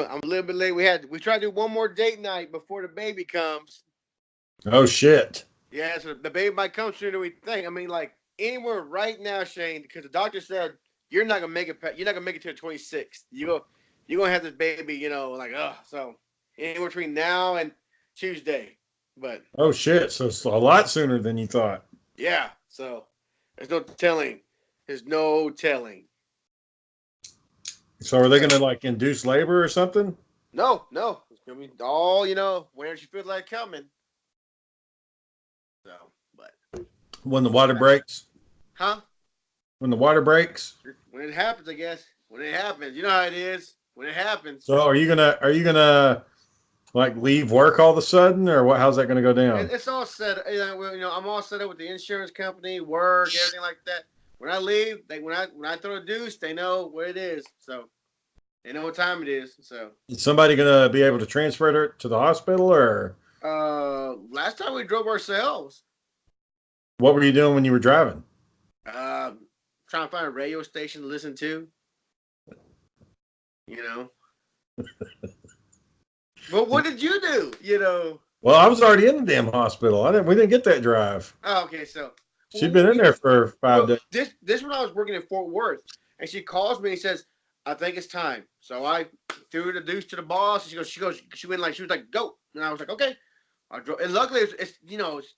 I'm a little bit late. We tried to do one more date night before the baby comes. Oh shit. Yeah, so the baby might come sooner than we think. I mean, like anywhere right now, Shane, because the doctor said you're not gonna make it. You're not gonna make it to the 26th. You're gonna have this baby. Like so anywhere between now and Tuesday. But Oh shit. So it's a lot sooner than you thought. yeah, so there's no telling. There's no telling. So are they So gonna like induce labor or something? no, it's gonna be all whenever she feels like coming. So, but When the water breaks? huh? When the water breaks? When it happens, I guess. When it happens, you know how it is. When it happens, So are you gonna like leave work all of a sudden or what how's that gonna go down? it's all set. I'm all set up with the insurance company, work, everything like that. When I leave, when I throw a deuce, they know what it is. So they know what time it is. So Is somebody gonna be able to transfer her to the hospital or last time we drove ourselves. what were you doing when you were driving? Trying to find a radio station to listen to. You know. But what did you do? Well, I was already in the damn hospital. We didn't get that drive. Oh, okay. So She'd been in there for 5 days. this when I was working in Fort Worth, and she calls me and says, "I think it's time." So I threw the deuce to the boss. And she went like she was like, "Go," and I was like, "Okay." I drove, and luckily it's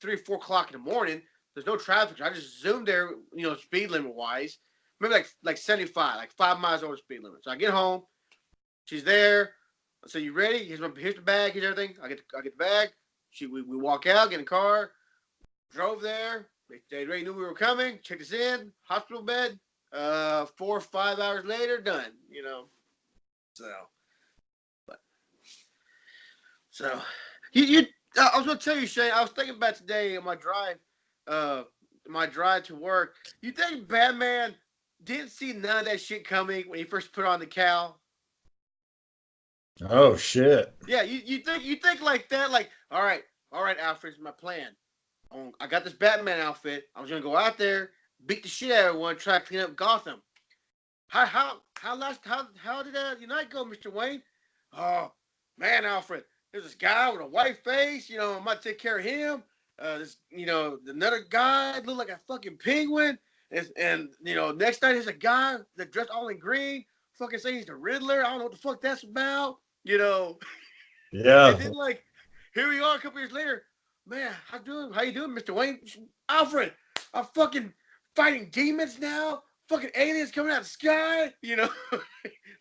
3 or 4 o'clock in the morning. There's no traffic. So I just zoomed there, speed limit wise, maybe like 75, like 5 miles over the speed limit. So I get home, she's there. I say, "You ready? Here's the bag. Here's everything." I get the bag. We walk out, get in the car, drove there. They already knew we were coming. Checked us in, hospital bed. 4 or 5 hours later, done. So, but so you. I was gonna tell you, Shane. I was thinking about today on my drive to work. You think Batman didn't see none of that shit coming when he first put on the cowl? Oh shit. Yeah, you think like that? Like, all right, Alfred, is my plan. I got this Batman outfit. I was gonna go out there, beat the shit out of everyone, try to clean up Gotham. How did that Unite go, Mr. Wayne? Oh man, Alfred, there's this guy with a white face. I might take care of him. Another guy looked like a fucking penguin. And next night there's a guy that dressed all in green, fucking saying he's the Riddler. I don't know what the fuck that's about. And Yeah. then like here we are a couple years later. Man, how you doing, Mr. Wayne? Alfred, I'm fucking fighting demons now. Fucking aliens coming out of the sky.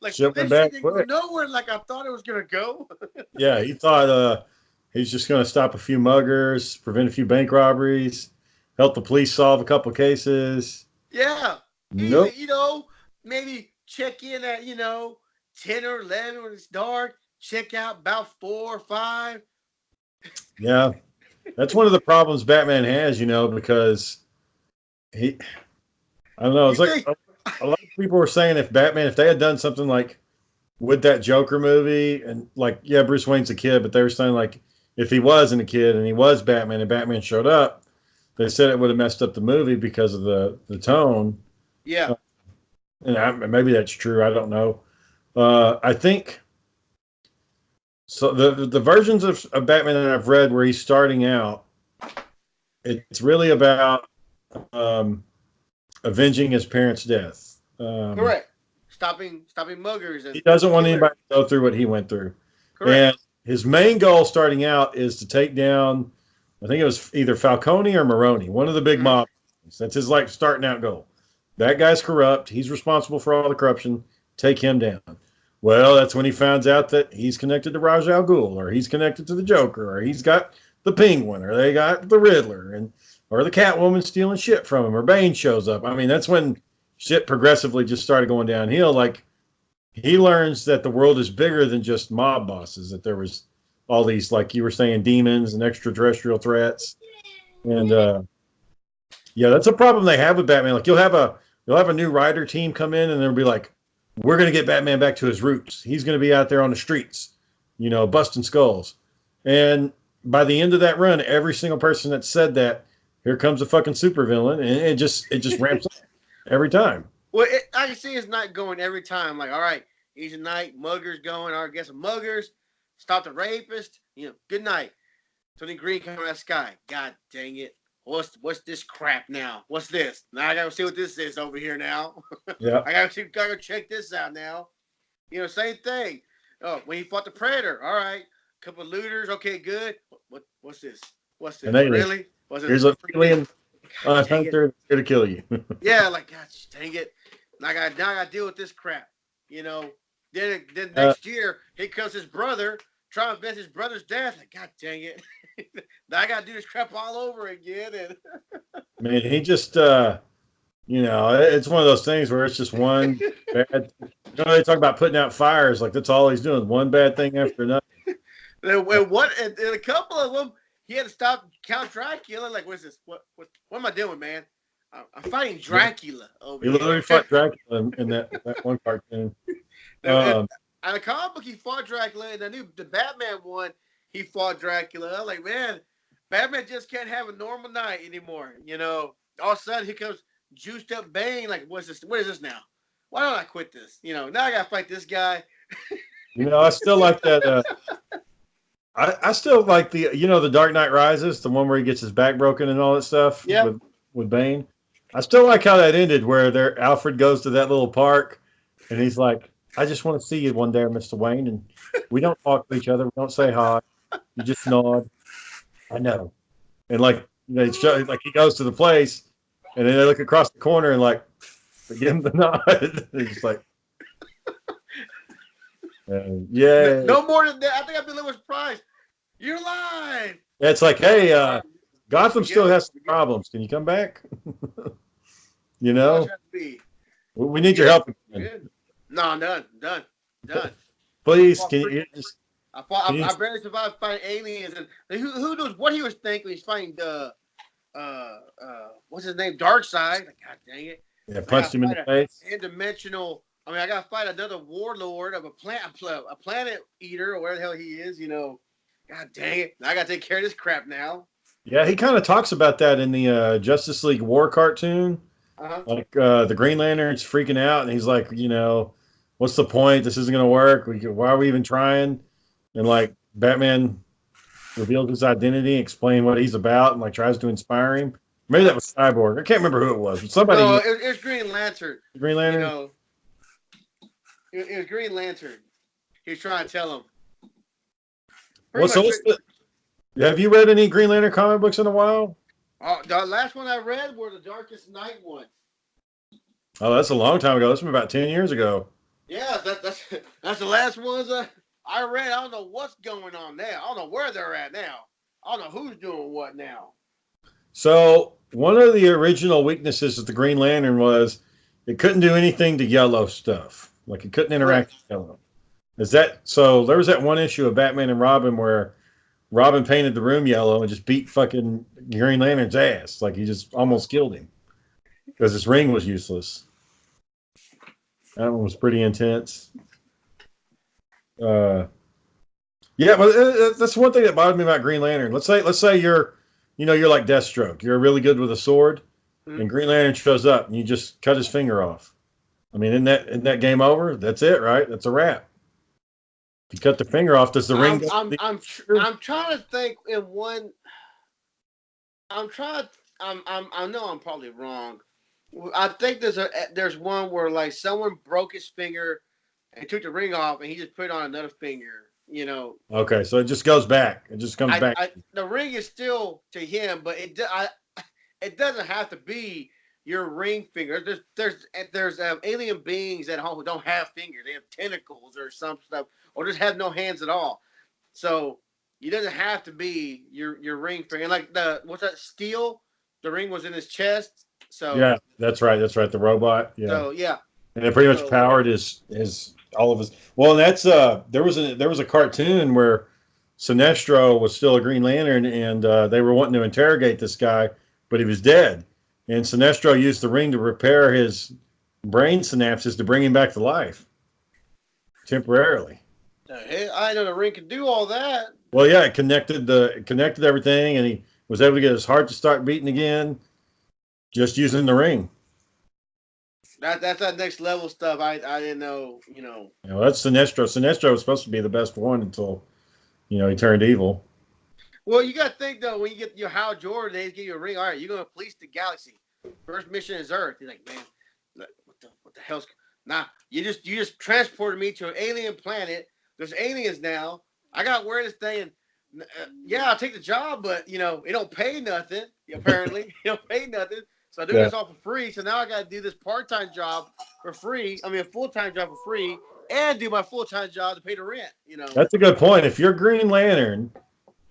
Like Shit went this back shit didn't go quick. nowhere like I thought it was gonna go. Yeah, he thought he's just gonna stop a few muggers, prevent a few bank robberies, help the police solve a couple cases. Yeah, easy. Nope. Maybe check in at 10 or 11 when it's dark. Check out about 4 or 5. Yeah. That's one of the problems Batman has, because he I don't know, You it's like think? a lot of people were saying if they had done something like with that Joker movie and like yeah, Bruce Wayne's a kid, but they were saying like if he wasn't a kid and he was Batman and Batman showed up, they said it would have messed up the movie because of the tone. Yeah. And maybe that's true. I don't know. I think so. The versions of Batman that I've read where he's starting out, it's really about avenging his parents' death. Correct. Stopping muggers He and doesn't want killers. anybody to go through what he went through. Correct. And his main goal starting out is to take down, I think it was either Falcone or Maroni, one of the big Mhm. mob. That's his like starting out goal. That guy's corrupt. He's responsible for all the corruption. Take him down. Well, that's when he finds out that he's connected to Ra's al Ghul, or he's connected to the Joker, or he's got the Penguin, or they got the Riddler, or the Catwoman stealing shit from him, or Bane shows up. I mean, that's when shit progressively just started going downhill. Like he learns that the world is bigger than just mob bosses. That there was all these, like you were saying, demons and extraterrestrial threats, and yeah, that's a problem they have with Batman. Like you'll have a new writer team come in, and they'll be like, "We're going to get Batman back to his roots. He's going to be out there on the streets, busting skulls." And by the end of that run, every single person that said that, here comes a fucking supervillain, and it just ramps up every time. Well, I can see it's not going every time. Like, all right, easy night. Muggers going. Our guess muggers. Stop the rapist. Good night. Tony Green coming out of the sky. God dang it. What's this crap now? What's this? Now I gotta see what this is over here now. Yeah. I gotta check this out now. Same thing. Oh, when he fought the Predator, all right. Couple of looters, okay, good. What's this? What's this? Really? What's Here's a alien hunter here to kill you. Yeah, like God dang it. Now I gotta deal with this crap. Then next year, here comes his brother, trying to avenge his brother's death. Like, God dang it. Now I gotta do this crap all over again. And Man, he just it's one of those things where it's just one bad. They talk about putting out fires, like that's all he's doing, one bad thing after another. and a couple of them, he had to stop Count Dracula. Like, what's this? What am I doing, man? I'm fighting Dracula over here. He literally fought Dracula in that one cartoon. And the comic book, he fought Dracula, and the Batman one, he fought Dracula. I'm like, man, Batman just can't have a normal night anymore. All of a sudden, here comes juiced up Bane. Like, what's this? What is this now? Why don't I quit this? Now I gotta fight this guy. I still like that. I still like the Dark Knight Rises, the one where he gets his back broken and all that stuff. Yeah. With Bane. I still like how that ended, where Alfred goes to that little park, and he's like, "I just want to see you one day, Mr. Wayne, and we don't talk to each other, we don't say hi, you just nod." I know, and like he goes to the place, and then they look across the corner and like give him the nod. They're just like, yeah. No more than that. I think I've been a little surprised. You're lying. It's like, hey, Gotham still has some problems. Can you come back? We need your help again. No, done. Please, can you just? I barely survived fighting aliens, and who knows what he was thinking? He's fighting what's his name? Darkseid. Like, God dang it! Yeah, punched him in the face. Interdimensional. I mean, I gotta fight another warlord of a planet eater or whatever the hell he is. God dang it! I gotta take care of this crap now. Yeah, he kind of talks about that in the Justice League War cartoon. Uh-huh. Like the Green Lantern's freaking out, and he's like, what's the point? This isn't going to work. Why are we even trying? And like Batman reveals his identity, explain what he's about, and like tries to inspire him. Maybe that was Cyborg. I can't remember who it was. But somebody. No, it was Green Lantern. Green Lantern. It was Green Lantern. He was trying to tell him. Have you read any Green Lantern comic books in a while? The last one I read were the Darkest Night ones. Oh, that's a long time ago. That's from about 10 years ago. Yeah, that's the last ones I read. I don't know what's going on now. I don't know where they're at now. I don't know who's doing what now. So one of the original weaknesses of the Green Lantern was it couldn't do anything to yellow stuff. Like it couldn't interact with yellow. So there was that one issue of Batman and Robin where Robin painted the room yellow and just beat fucking Green Lantern's ass. Like he just almost killed him because his ring was useless. That one was pretty intense. Yeah, but that's one thing that bothered me about Green Lantern. Let's say you're like Deathstroke. You're really good with a sword, and Green Lantern shows up and you just cut his finger off. I mean, isn't that game over? That's it, right? That's a wrap. If you cut the finger off, does the ring? I'm trying to think in one. I know I'm probably wrong. I think there's one where like someone broke his finger and took the ring off, and he just put on another finger. Okay, so it just goes back. It just comes back. The ring is still to him, but it doesn't have to be your ring finger. There's alien beings at home who don't have fingers. They have tentacles or some stuff, or just have no hands at all. So it doesn't have to be your ring finger. And like what's that? Steel. The ring was in his chest. So yeah, that's right. The robot. Yeah. So yeah. And it pretty much powered his all of his. Well, that's there was a cartoon where Sinestro was still a Green Lantern, and they were wanting to interrogate this guy, but he was dead. And Sinestro used the ring to repair his brain synapses to bring him back to life temporarily. I know the ring could do all that. Well, yeah, it connected everything, and he was able to get his heart to start beating again, just using the ring. That's that next level stuff. I didn't know. You know. You know, that's Sinestro. Sinestro was supposed to be the best one until he turned evil. Well, you got to think though, when you get your Hal Jordan, they give you a ring. All right, you're gonna police the galaxy. First mission is Earth. He's like, man, what the hell's nah? You just transported me to an alien planet. There's aliens now. I got to wear this thing. And, yeah, I'll take the job, but it don't pay nothing. Apparently, it don't pay nothing. So I do this all for free. So now I got to do this part-time job for free. I mean, a full-time job for free, and do my full-time job to pay the rent. That's a good point. If you're Green Lantern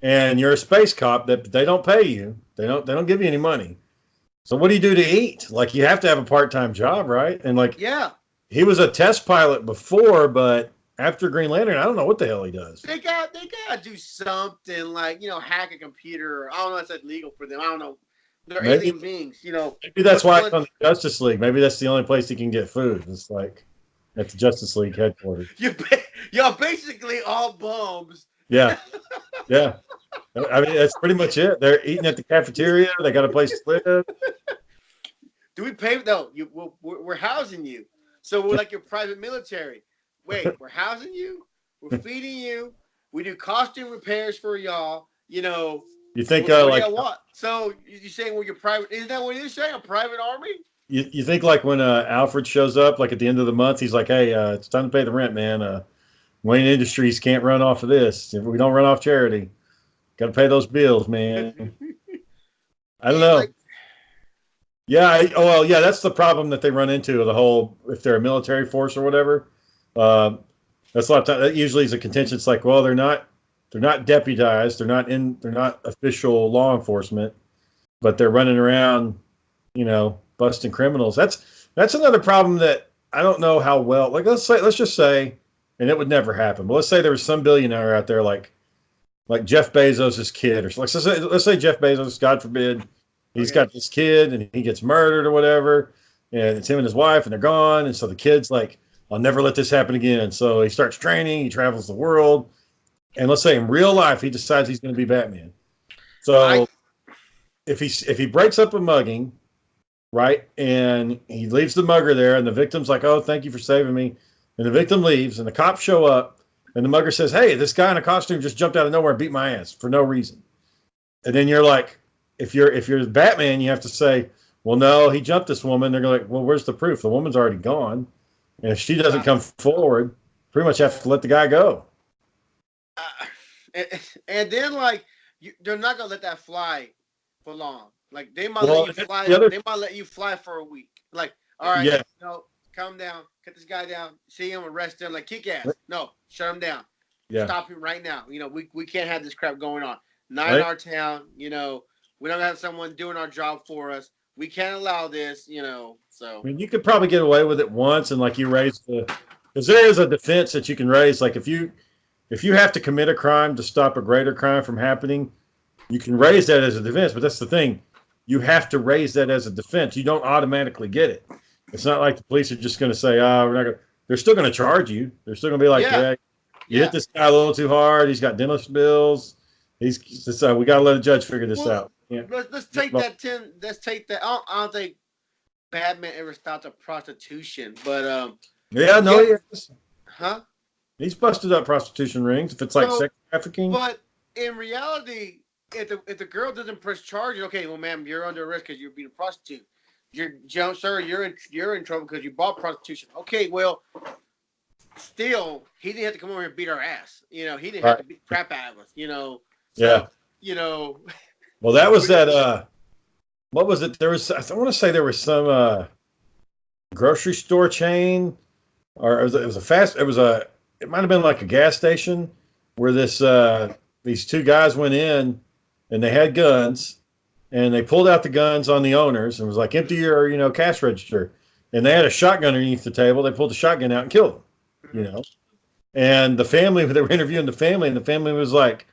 and you're a space cop, that they don't pay you, they don't give you any money. So what do you do to eat? Like, you have to have a part-time job, right? And like, yeah, he was a test pilot before, but after Green Lantern, I don't know what the hell he does. They got to do something like hack a computer. I don't know if that's legal for them. I don't know. They're alien beings, Maybe that's why it's on the Justice League. Maybe that's the only place he can get food. It's like at the Justice League headquarters. Y'all basically all bums. Yeah, yeah. I mean, that's pretty much it. They're eating at the cafeteria. They got a place to live. Do we pay? No, we're housing you. So we're like your private military. Wait, we're housing you. We're feeding you. We do costume repairs for y'all. You think what? So you saying we're your private? Isn't that what you're saying? A private army? You think like when Alfred shows up, like at the end of the month, he's like, "Hey, it's time to pay the rent, man. Wayne Industries can't run off of this. If we don't run off charity, got to pay those bills, man." I don't know. Yeah. Yeah. That's the problem that they run into. The whole, if they're a military force or whatever, that's a lot of time. That usually is a contention. It's like, well, they're not deputized. They're not official law enforcement, but they're running around, busting criminals. That's another problem that I don't know how well. Like, let's just say, and it would never happen, but let's say there was some billionaire out there like Jeff Bezos' kid, or let's say Jeff Bezos, God forbid, he's got this kid and he gets murdered or whatever, and it's him and his wife and they're gone, and so the kid's like, I'll never let this happen again. So he starts training, he travels the world, and let's say in real life he decides he's going to be Batman. So if he breaks up a mugging, right, and he leaves the mugger there, and the victim's like, "Oh, thank you for saving me," and the victim leaves, and the cops show up, and the mugger says, "Hey, this guy in a costume just jumped out of nowhere and beat my ass for no reason," and then you're like, if you're Batman, you have to say, "Well, no, he jumped this woman." They're like, "Well, where's the proof? The woman's already gone." And if she doesn't come forward, pretty much have to let the guy go. And then, they're not gonna let that fly for long. Like, they might let you fly. They might let you fly for a week. Like, all right, no, calm down, cut this guy down, see him, arrest him, like kick ass. No, shut him down. Yeah. Stop him right now. We can't have this crap going on. Not in our town. We don't have someone doing our job for us. We can't allow this. So. I mean, you could probably get away with it once, and like you raise because there is a defense that you can raise. Like if you have to commit a crime to stop a greater crime from happening, you can raise that as a defense. But that's the thing. You have to raise that as a defense. You don't automatically get it. It's not like the police are just going to say, we're not going to. They're still going to charge you. They're still going to be like, you hit this guy a little too hard. He's got dentist bills. We got to let a judge figure this out. Yeah. Let's take that 10. Let's take that. I don't think Batman ever stopped a prostitution, but yes. Huh? He's busted up prostitution rings if it's like sex trafficking. But in reality, if the girl doesn't press charges, okay, well, ma'am, you're under arrest because you're being a prostitute. Sir, you're in trouble because you bought prostitution. Okay, well, still, he didn't have to come over here and beat our ass. He didn't have to beat the crap out of us. So, Well, that was that. What was it? There was. I want to say there was some grocery store chain, or it was a fast. It might have been like a gas station where these two guys went in and they had guns and they pulled out the guns on the owners and was like, empty your cash register, and they had a shotgun underneath the table. They pulled the shotgun out and killed them. And the family, they were interviewing the family, and the family was like,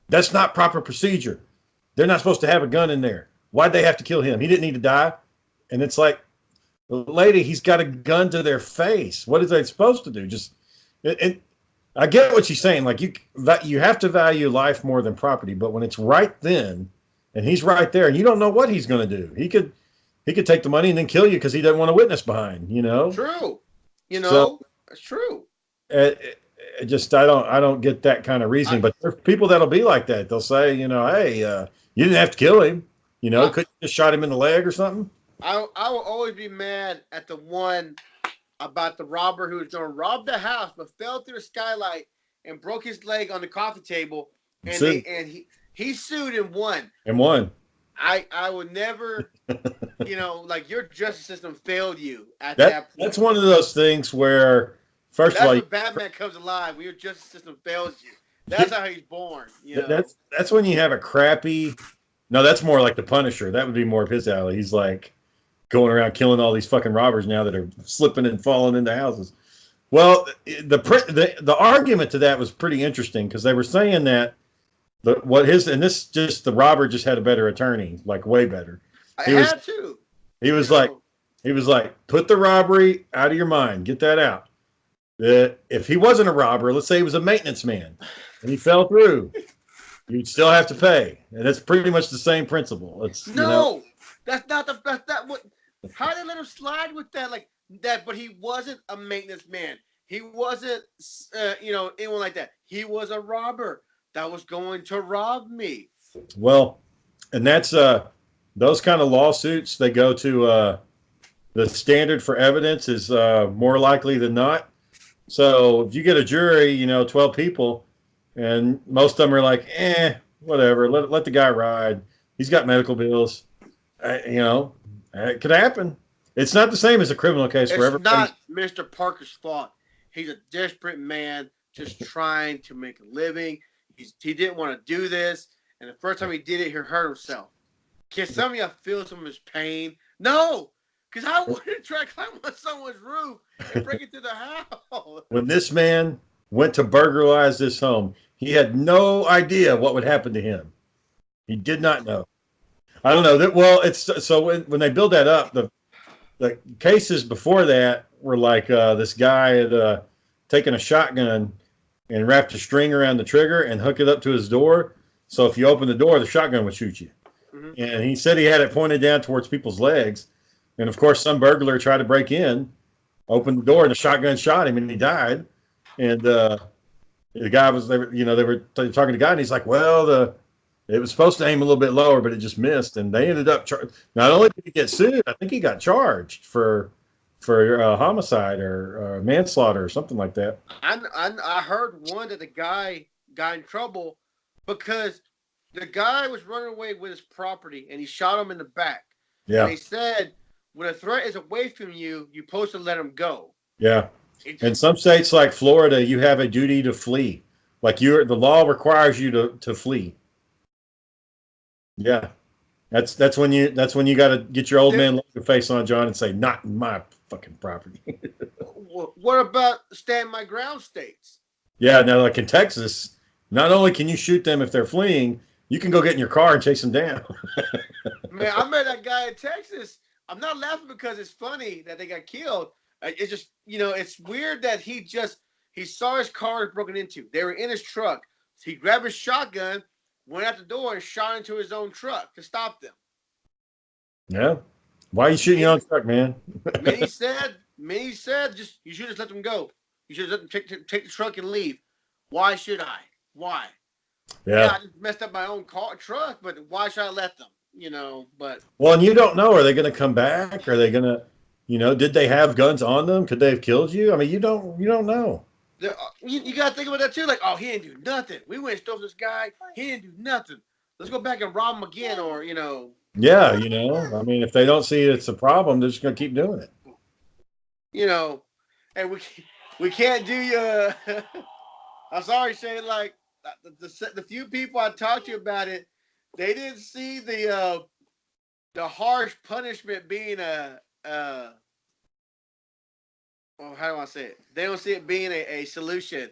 that's not proper procedure. They're not supposed to have a gun in there. Why'd they have to kill him? He didn't need to die. And it's like, lady, he's got a gun to their face. What are they supposed to do? I get what she's saying. Like, you have to value life more than property. But when it's right then, and he's right there, and you don't know what he's going to do. he could take the money and then kill you because he doesn't want a witness behind. You know. True. So That's true. I don't get that kind of reasoning. I, But there are people that'll be like that. They'll say, hey, you didn't have to kill him. I, Could you just shot him in the leg or something? I will always be mad at the one about the robber who was going to rob the house but fell through the skylight and broke his leg on the coffee table, and he sued and won. And won. I would never, like your justice system failed you at that point. That's one of those things where, first of all, when Batman comes alive. When your justice system fails you. That's how he's born. That's when you have a crappy. No, that's more like the Punisher. That would be more of his alley. He's like going around killing all these fucking robbers now that are slipping and falling into houses. Well, the argument to that was pretty interesting because they were saying that the robber just had a better attorney, like way better. He was like, put the robbery out of your mind, get that out. If he wasn't a robber, let's say he was a maintenance man and he fell through, you'd still have to pay, and it's pretty much the same principle. That's not what. How did they let him slide with that like that? But he wasn't a maintenance man. He wasn't, anyone like that. He was a robber that was going to rob me. Well, and that's those kind of lawsuits. They go to the standard for evidence is more likely than not. So if you get a jury, 12 people, and most of them are like, whatever, let the guy ride. He's got medical bills. It could happen. It's not the same as a criminal case. It's not Mr. Parker's fault. He's a desperate man just trying to make a living. He didn't want to do this, and the first time he did it, he hurt himself. Can some of y'all feel some of his pain? No, because I wanted to try to climb on someone's roof and break into the house. When this man went to burglarize this home, he had no idea what would happen to him. He did not know. I don't know. It's so when they build that up, the cases before that were like this guy had taken a shotgun and wrapped a string around the trigger and hooked it up to his door. So if you open the door, the shotgun would shoot you. Mm-hmm. And he said he had it pointed down towards people's legs. And of course, some burglar tried to break in, opened the door, and the shotgun shot him, and he died. And the guy they were talking to the guy, and he's like, well, it was supposed to aim a little bit lower, but it just missed. And they ended up not only did he get sued, I think he got charged for homicide or manslaughter or something like that. I heard one that the guy got in trouble because the guy was running away with his property and he shot him in the back. Yeah. And they said when a threat is away from you, you're supposed to let him go. Yeah. In some states like Florida, you have a duty to flee. Like the law requires you to flee. Yeah. That's when you got to get your old man look face on John and say, not my fucking property. What about stand my ground states? Yeah, now like in Texas, not only can you shoot them if they're fleeing, you can go get in your car and chase them down. Man, I met that guy in Texas. I'm not laughing because it's funny that they got killed. It's just, it's weird that he saw his car broken into. They were in his truck. So he grabbed his shotgun, went out the door, and shot into his own truck to stop them. Yeah. Why are you shooting your own truck, man? Many said, you should just let them go. You should let them take the truck and leave. Why should I? Why? Yeah. I just messed up my own truck, but why should I let them? But. Well, and you don't know. Are they going to come back? Are they going to, did they have guns on them? Could they have killed you? I mean, you don't know. You got to think about that too. Like, oh, he didn't do nothing. We went and stole this guy. He didn't do nothing. Let's go back and rob him again, or Yeah, I mean, if they don't see it's a problem, they're just gonna keep doing it. And we can't do you. I'm sorry, Shane. Like the few people I talked to about it, they didn't see the harsh punishment being how do I say it? They don't see it being a solution,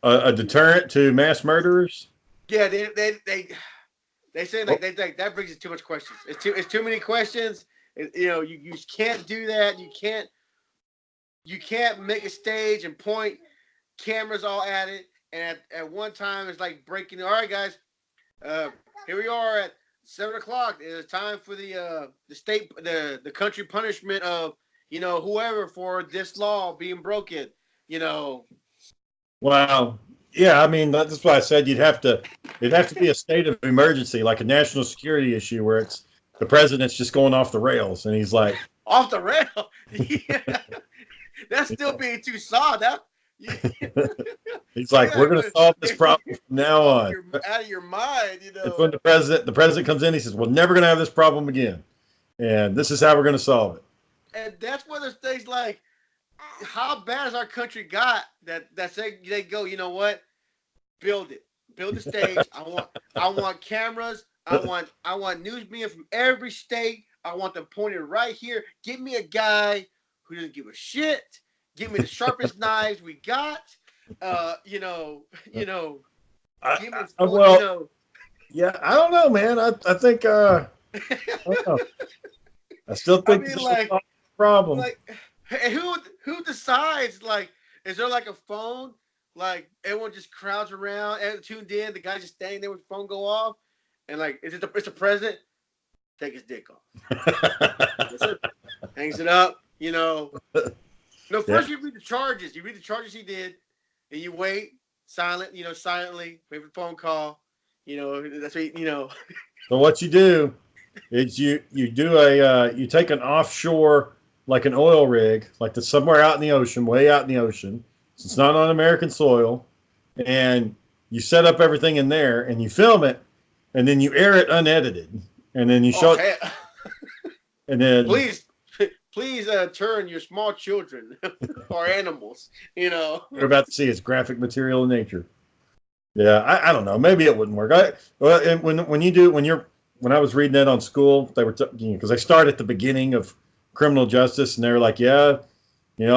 A deterrent to mass murderers? Yeah, they say like they think that brings us too much questions. It's too many questions. You can't do that. You can't make a stage and point cameras all at it. And at one time it's like breaking. All right, guys, here we are at 7 o'clock. It's time for the country punishment of whoever for this law being broken. You know, Well, yeah, I mean that's why I said it'd have to be a state of emergency, like a national security issue, where it's the president's just going off the rails, and he's like, off the rail. Yeah. That's still being too soft. That you, he's like, we're going to solve this problem from now on. Out of your mind, It's when the president comes in, he says, we're never going to have this problem again, and this is how we're going to solve it. And that's where there's things like, how bad has our country got that say they go, you know what, build the stage. I want cameras. I want news media from every state. I want them pointed right here. Give me a guy who doesn't give a shit. Give me the sharpest knives we got. Give me yeah, I don't know, man. I think I don't know. I still think I mean, like, a problem. Like, who decides? Like, is there like a phone? Like, everyone just crowds around and tuned in. The guy just standing there with the phone go off, and like, it's the president? Take his dick off. Hangs it up. First you read the charges. You read the charges he did, and you wait silently, wait for the phone call. That's what So what you do is you take an offshore, like an oil rig, like somewhere out in the ocean, way out in the ocean. So it's not on American soil, and you set up everything in there, and you film it, and then you air it unedited, and then you show it. And then please turn your small children or animals. We're about to see its graphic material in nature. Yeah, I don't know. Maybe it wouldn't work. When I was reading that on school, they were because I start at the beginning of criminal justice, and they were like, yeah,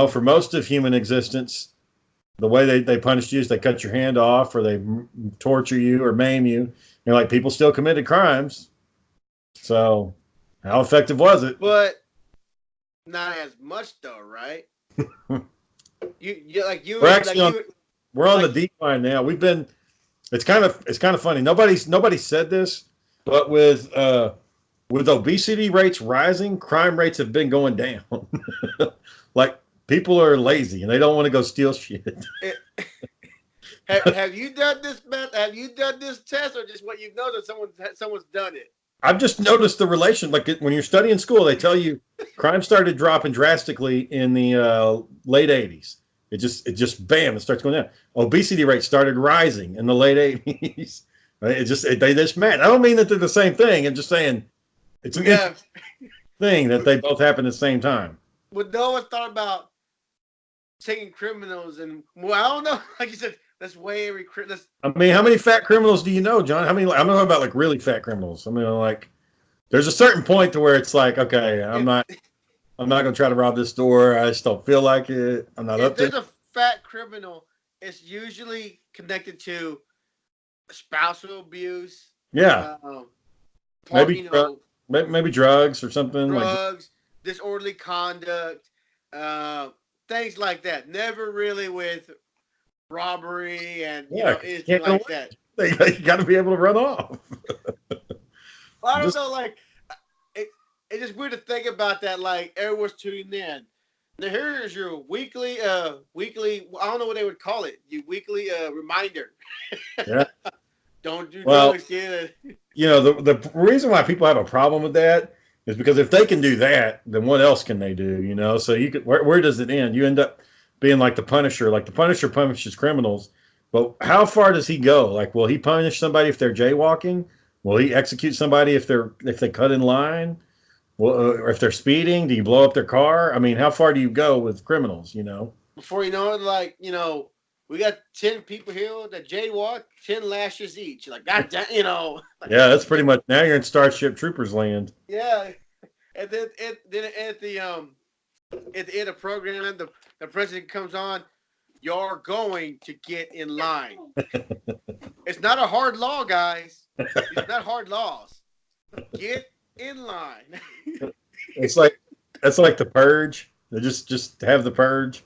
for most of human existence, the way they punished you is they cut your hand off, or they torture you, or maim you. Like, people still committed crimes. So, how effective was it? But not as much, though, right? We're on the decline now. It's kind of funny. Nobody said this, but with obesity rates rising, crime rates have been going down. Like, people are lazy and they don't want to go steal shit. Have you done this, Beth? Have you done this test, or just what you've noticed? Someone's done it. I've just noticed the relation. Like, when you're studying school, they tell you crime started dropping drastically in the late 80s. It just bam, it starts going down. Obesity rate started rising in the late 80s. They just met. I don't mean that they're the same thing. I'm just saying it's an interesting thing that they both happen at the same time. Would no one thought about taking criminals and, well, I don't know. Like you said, that's way every. I mean, how many fat criminals do you know, John? How many? I'm talking about like really fat criminals. I mean, like, there's a certain point to where it's like, okay, I'm not going to try to rob this store. I just don't feel like it. I'm not up to it. If there's a fat criminal, it's usually connected to spousal abuse. Yeah. Maybe drugs or something. Drugs, disorderly conduct, things like that. Never really with robbery and anything like that. You got to be able to run off. I don't know, like, it's just weird to think about that. Like, everyone's tuning in. Now here's your weekly. I don't know what they would call it. Your weekly reminder. Yeah. Don't do drugs, kid. The reason why people have a problem with that is because if they can do that, then what else can they do? So you could. Where does it end? You end up being like the Punisher. Like, the Punisher punishes criminals, but how far does he go? Like, will he punish somebody if they're jaywalking? Will he execute somebody if they cut in line? Well, or if they're speeding, do you blow up their car? I mean, how far do you go with criminals? Before you know it, like, we got 10 people here that jaywalk, 10 lashes each. Like, God damn, Like, yeah, that's pretty much. Now you're in Starship Troopers land. Yeah, and then at the end of the program, the president comes on. You're going to get in line. It's not a hard law, guys. It's not hard laws. Get in line. It's like the Purge. They just have the Purge.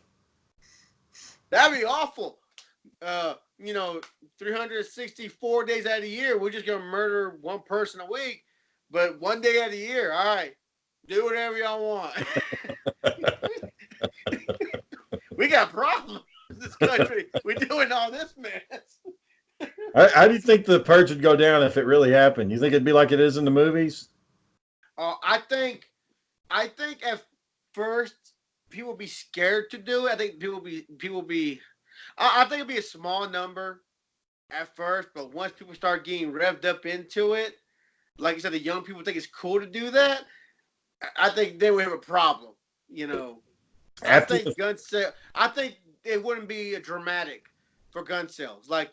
That'd be awful. 364 days out of the year, we're just gonna murder one person a week. But one day out of the year, all right, do whatever y'all want. We got problems in this country. We're doing all this mess. How do you think the purge would go down if it really happened? You think it'd be like it is in the movies? I think at first people be scared to do it. I think people be. I think it'd be a small number at first, but once people start getting revved up into it, like you said, the young people think it's cool to do that. I think then we have a problem. You know, I think gun sale. I think it wouldn't be a dramatic for gun sales. Like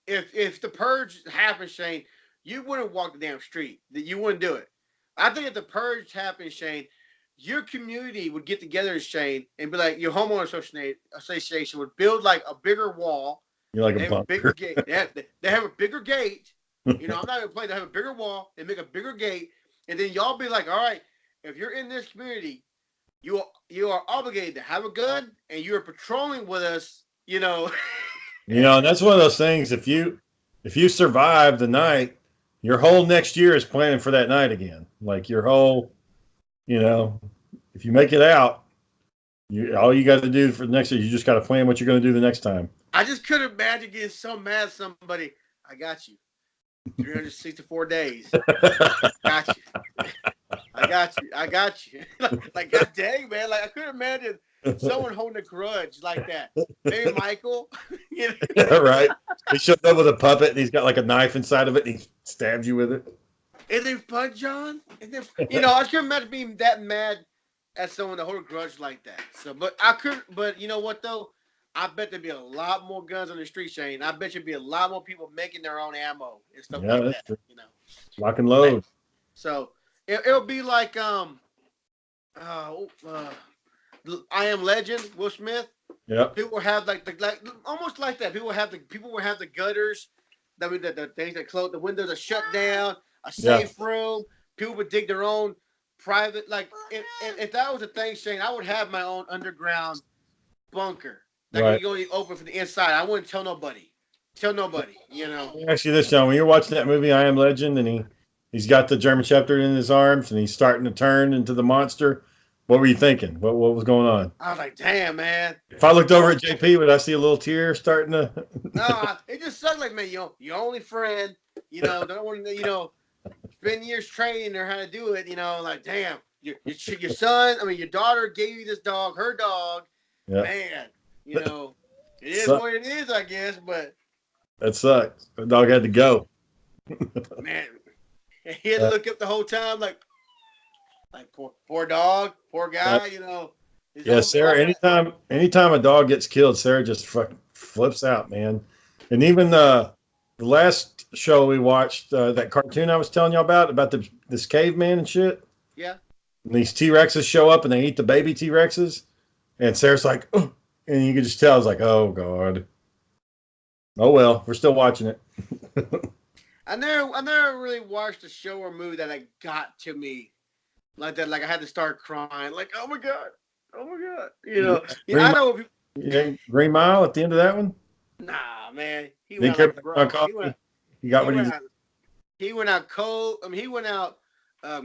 if the purge happened, Shane, you wouldn't walk the damn street. You wouldn't do it. I think if the purge happened, Shane, your community would get together, Shane, and be like, your homeowner association would build like a bigger wall. You're like they a have bunker. a bigger gate. They have a bigger gate. You know, I'm not even playing. They have a bigger wall. They make a bigger gate, and then y'all be like, all right, if you're in this community, you are obligated to have a gun, and you are patrolling with us. You know. You know, and that's one of those things. If you survive the night, your whole next year is planning for that night again. Like your whole, you know, if you make it out, all you got to do for the next year, you just got to plan what you're going to do the next time. I just couldn't imagine getting so mad at somebody. I got you. 364 days. Got you. I got you. Like, God dang, man. Like, I couldn't imagine someone holding a grudge like that. Maybe Michael. You know? Right. He shows up with a puppet and he's got like a knife inside of it and he stabs you with it. Is it fun, John? You know, I couldn't imagine being that mad at someone that hold a grudge like that. So, but you know what though? I bet there'd be a lot more guns on the street, Shane. I bet you'd be a lot more people making their own ammo and stuff like that. True. You know, lock and load. So it'll be like I Am Legend, Will Smith. Yeah. People have like almost like that. People will have the gutters. I mean the things that close, the windows are shut down. A safe room. People would dig their own private. Like if that was a thing, Shane, I would have my own underground bunker. That could only open from the inside. I wouldn't tell nobody. You know. Let me ask you this, John. When you're watching that movie, I Am Legend, and he's got the German Shepherd in his arms, and he's starting to turn into the monster. What were you thinking? What was going on? I was like, damn, man. If I looked over at JP, would I see a little tear starting to? No, it just sucked. Like, man, your only friend. You know, don't want to. You know, spend years training her how to do it. You know, like, damn, your son. I mean, your daughter gave you this dog, her dog. Yep. Man. You know, it is what it is, I guess, but that sucks. The dog had to go. Man, he had to look up the whole time, like poor dog, poor guy. You know. Yeah, Sarah. Anytime a dog gets killed, Sarah just fucking flips out, man. And even the last show we watched, that cartoon I was telling you about this caveman and shit. Yeah. And these T-Rexes show up and they eat the baby T-Rexes, and Sarah's like, oh. And you could just tell, I was like, oh, God. Oh, well, we're still watching it. I never really watched a show or movie that like, got to me like that. Like, I had to start crying. Like, oh, my God. You know, I know. Green Mile at the end of that one? Nah, man. He went out cold. I mean, he went out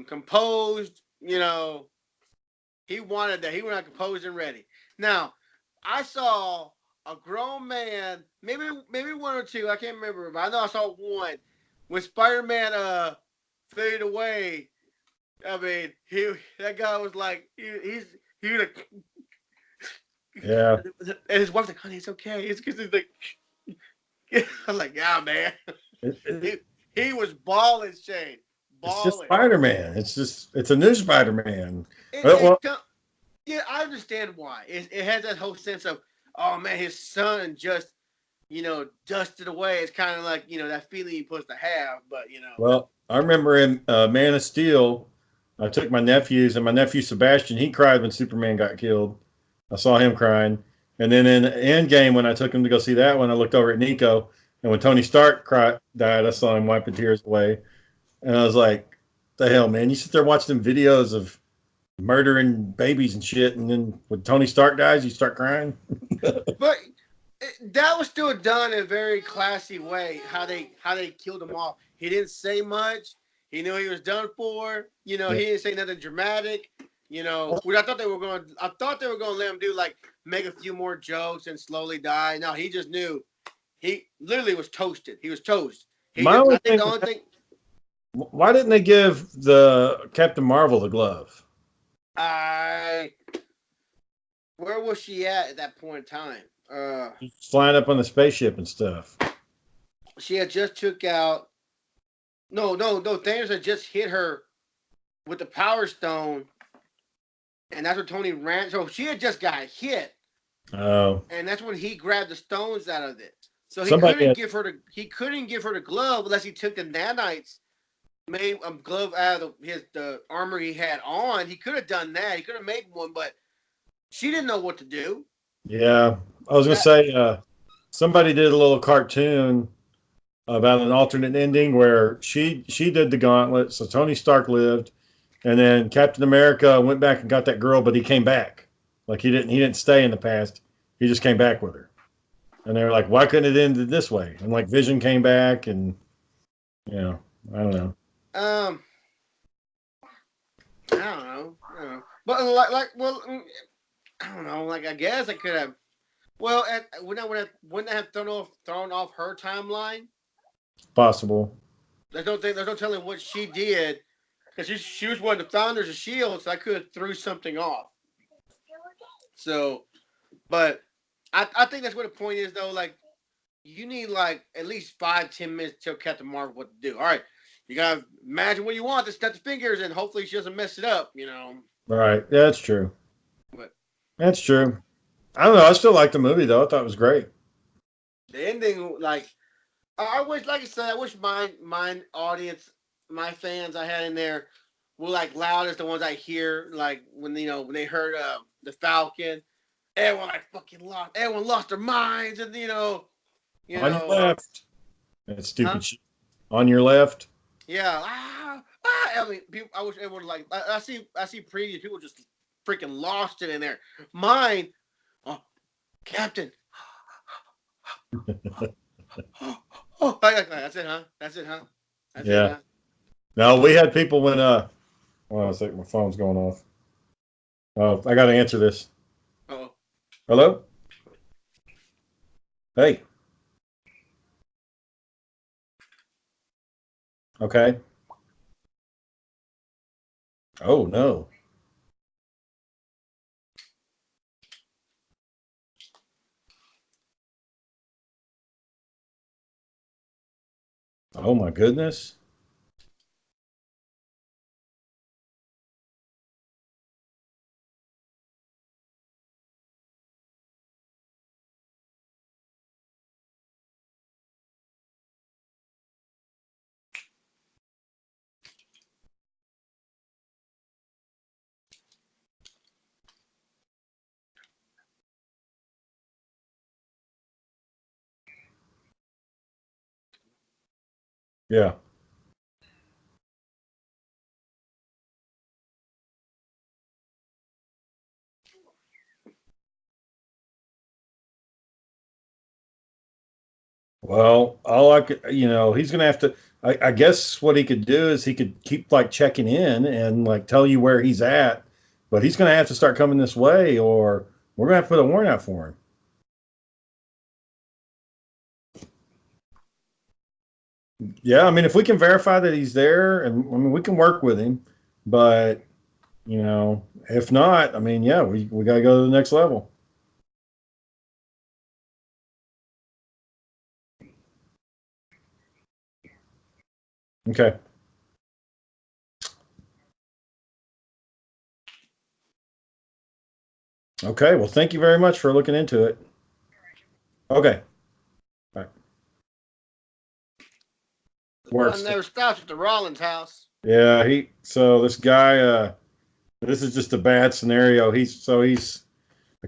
composed. You know, he wanted that. He went out composed and ready. Now, I saw a grown man, maybe one or two, I can't remember, but I know I saw one. When Spider-Man faded away, I mean, that guy was like, he was like, yeah. And his wife's like, honey, it's okay. It's because he's like, I'm like, yeah, man. He was balling, Shane. Balling. It's just Spider-Man. It's a new Spider-Man. Yeah, I understand why. It has that whole sense of, oh man, his son just, you know, dusted away. It's kind of like, you know, that feeling you're supposed to have, but you know. Well, I remember in Man of Steel, I took my nephews, and my nephew Sebastian, he cried when Superman got killed. I saw him crying. And then in Endgame, when I took him to go see that one, I looked over at Nico, and when Tony Stark died, I saw him wipe the tears away. And I was like, the hell, man? You sit there watching them videos of murdering babies and shit, and then when Tony Stark dies, you start crying. But that was still done in a very classy way. How they killed him off. He didn't say much. He knew he was done for. Yeah. He didn't say nothing dramatic. Which I thought they were going. I thought they were going to let him do like make a few more jokes and slowly die. No, he just knew. He literally was toasted. He was toast. My only I think thing, the only thing. why didn't they give the Captain Marvel the glove? I. Where was she at that point in time? Flying up on the spaceship and stuff. She had just took out. No. Thanos had just hit her with the Power Stone, and that's where Tony ran. So she had just got hit. Oh. And that's when he grabbed the stones out of it. So he Somebody couldn't had- give her the glove unless he took the nanites, made a glove out of the armor he had on. He could have done that. He could have made one, but she didn't know what to do. Yeah, I was gonna say somebody did a little cartoon about an alternate ending where she did the gauntlet, so Tony Stark lived, and then Captain America went back and got that girl, but he came back. Like he didn't stay in the past. He just came back with her. And they were like, why couldn't it end this way? And like Vision came back, and I don't know. I don't know. But well, I don't know. Like I guess I could have. Well, wouldn't that have thrown off her timeline? Possible. There's no telling what she did because she was one of the founders of Shield, so I could have threw something off. So, but I think that's what the point is though. Like, you need like at least 5-10 minutes to tell Captain Marvel what to do. All right, you gotta imagine what you want to snap the fingers, and hopefully she doesn't mess it up. Right. Yeah, that's true. But That's true. I don't know. I still like the movie though. I thought it was great. the ending, like, I wish, like I said, I wish my audience, my fans I had in there were like loud as the ones I hear, like when they heard the Falcon, everyone like fucking lost, everyone lost their minds, and On your left. That stupid shit. On your left. Yeah. I mean, people, I wish everyone like I see previous people just freaking lost it in there. Mine, Captain. That's it, huh? That's it, huh? That's Yeah. it, huh? No, we had people when well, I think my phone's going off. Oh, I got to answer this. Oh. Hello? Hey. Okay. Oh, no. Oh, my goodness. Yeah. Well, all I could, he's going to have to, I guess what he could do is he could keep like checking in and like tell you where he's at, but he's going to have to start coming this way or we're going to have to put a warrant out for him. Yeah. I mean, if we can verify that he's there and I mean, we can work with him, but if not, I mean, yeah, we got to go to the next level. Okay. Okay. Well, thank you very much for looking into it. Okay. All right. One Works. never stops at the Rollins house. Yeah. So this guy, this is just a bad scenario. I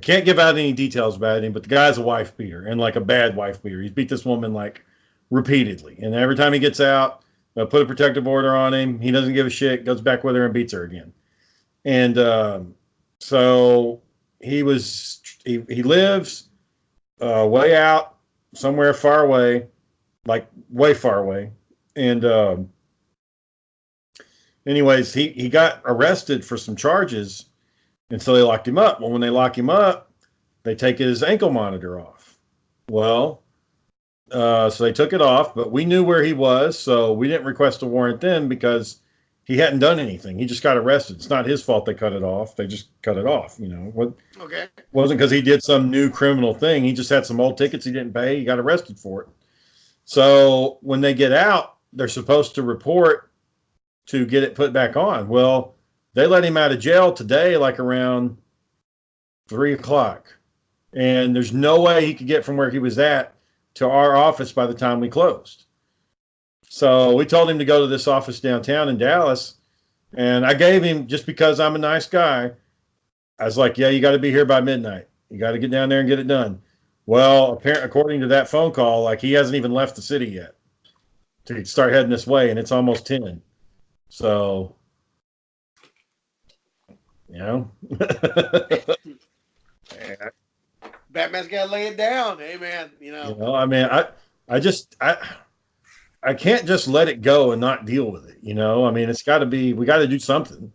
can't give out any details about him, but the guy's a wife beater and like a bad wife beater. He's beat this woman like repeatedly. And every time he gets out, put a protective order on him. He doesn't give a shit, goes back with her and beats her again. And so he lives way out somewhere far away, like way far away. And anyways, he got arrested for some charges, and so they locked him up. Well, when they lock him up, they take his ankle monitor off. Well, so they took it off, but we knew where he was, so we didn't request a warrant then because he hadn't done anything. He just got arrested. It's not his fault they cut it off. They just cut it off. Okay. It wasn't because he did some new criminal thing. He just had some old tickets he didn't pay. He got arrested for it. So when they get out, they're supposed to report to get it put back on. Well, they let him out of jail today, like around 3 o'clock. And there's no way he could get from where he was at to our office by the time we closed. So we told him to go to this office downtown in Dallas. And I gave him, just because I'm a nice guy, I was like, yeah, you got to be here by midnight. You got to get down there and get it done. Well, apparently, according to that phone call, like he hasn't even left the city yet to start heading this way, and it's almost 10. So, you know. Batman's got to lay it down. Hey, man, you know. I mean, I can't just let it go and not deal with it. I mean, it's got to be, we got to do something.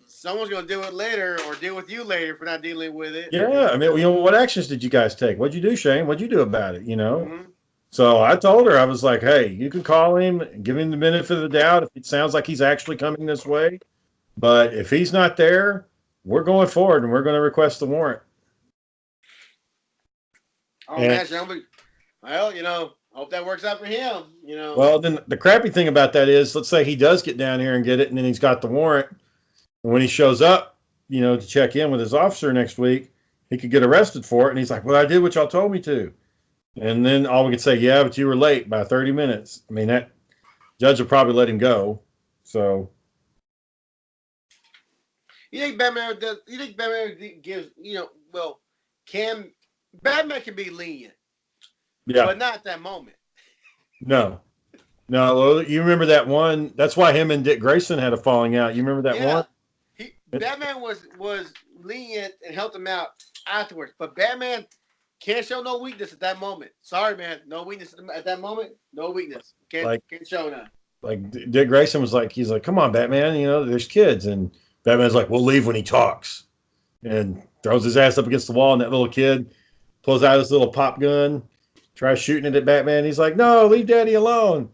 Someone's going to deal with it later or deal with you later for not dealing with it. Yeah. I mean, what actions did you guys take? What'd you do, Shane? What'd you do about it? Mm-hmm. So I told her, I was like, hey, you can call him and give him the benefit of the doubt if it sounds like he's actually coming this way. But if he's not there, we're going forward and we're going to request the warrant. Oh, man, well, hope that works out for him, Well, then the crappy thing about that is, let's say he does get down here and get it, and then he's got the warrant. And when he shows up, to check in with his officer next week, he could get arrested for it. And he's like, well, I did what y'all told me to. And then all we could say, yeah, but you were late by 30 minutes. I mean, that judge will probably let him go. So. You think Batman gives, Batman can be lenient. Yeah. But not at that moment. No. Well, you remember that one? That's why him and Dick Grayson had a falling out. You remember that one? Batman was lenient and helped him out afterwards. But Batman can't show no weakness at that moment. Sorry, man. No weakness at that moment. No weakness. Can't show none. Like Dick Grayson was like, he's like, come on, Batman. There's kids. And Batman's like, we'll leave when he talks. And throws his ass up against the wall. And that little kid pulls out his little pop gun, tries shooting it at Batman. He's like, no, leave Daddy alone.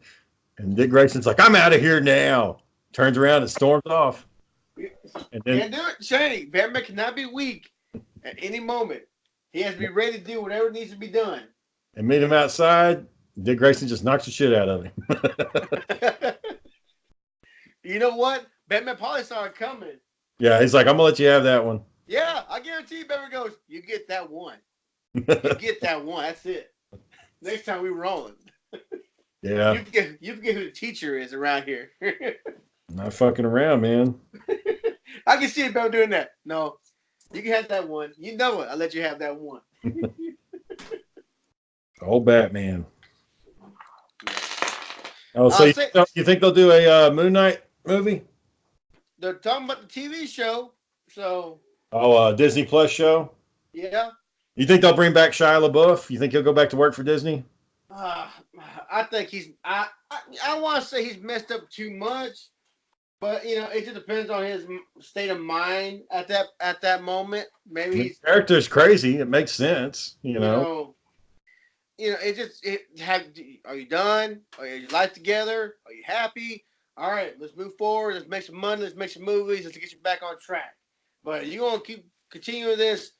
And Dick Grayson's like, I'm out of here now. Turns around and storms off. And then, can't do it, Shane. Batman cannot be weak at any moment. He has to be ready to do whatever needs to be done. And meet him outside. Dick Grayson just knocks the shit out of him. You know what? Batman probably saw it coming. Yeah, he's like, I'm going to let you have that one. Yeah, I guarantee you Batman goes, you get that one. You get that one. That's it. Next time we rolling. Yeah. You forget who the teacher is around here. Not fucking around, man. I can see Batman doing that. No, you can have that one. You know it. I'll let you have that one. Old Batman. Oh, so you think they'll do a Moon Knight movie? They're talking about the TV show. So. Oh, Disney Plus show? Yeah. You think they'll bring back Shia LaBeouf? You think he'll go back to work for Disney? I think he's. I don't want to say he's messed up too much, but it just depends on his state of mind at that moment. Maybe his character's crazy. It makes sense. It just are you done? Are your life together? Are you happy? All right, let's move forward. Let's make some money. Let's make some movies. Let's get you back on track. But you gonna keep continuing this?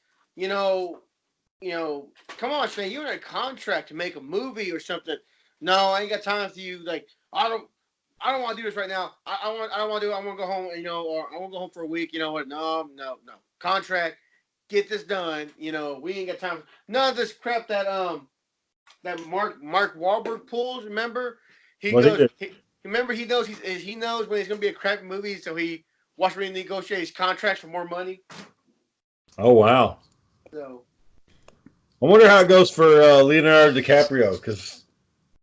Come on, Shane. You're in a contract to make a movie or something. No, I ain't got time for you. Like, I don't want to do this right now. I don't want to do it. I want to go home, or I want to go home for a week. You know what? No. Contract. Get this done. We ain't got time. None of this crap that Mark Wahlberg pulls. Remember, he knows he knows when it's gonna be a crap movie, so he watched when he negotiate his contracts for more money. Oh wow. So. I wonder how it goes for Leonardo DiCaprio, because